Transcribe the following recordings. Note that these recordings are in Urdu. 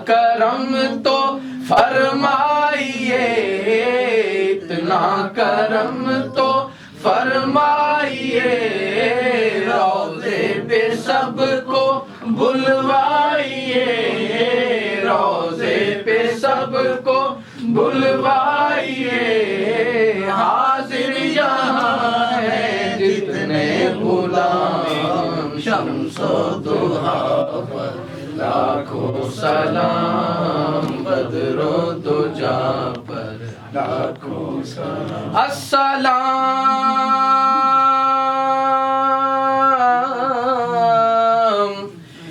کرم تو فرمائیے، اتنا کرم تو فرمائیے، روضے پہ سب کو بلوائیے، روضے پہ سب کو بلوائیے، حاضر یہاں ہے جتنے غلام، شمس و ضحیٰ پر لاکھوں سلام، بدر و دجا پر لاکھوں سلام۔ السلام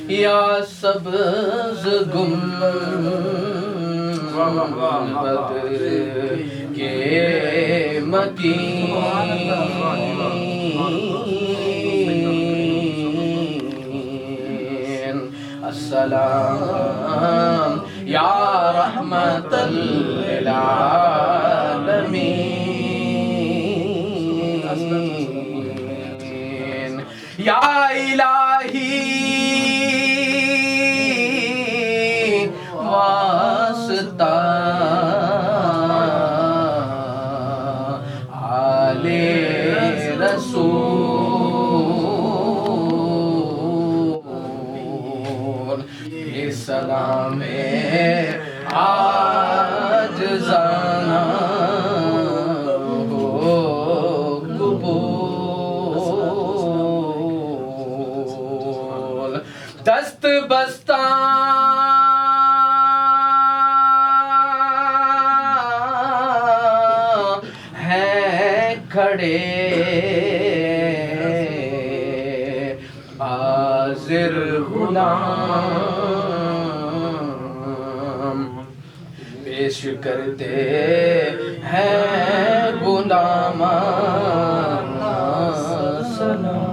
یا سبز گنبد کے مکین، السلام یا رحمت للعالمین، یا الہی واسطہ آل رسول، یہ سلام عاجزانہ ہو قبول، دست بستہ ہیں کھڑے حاضر غلام، پیش کرتے ہیں غلامان سلام۔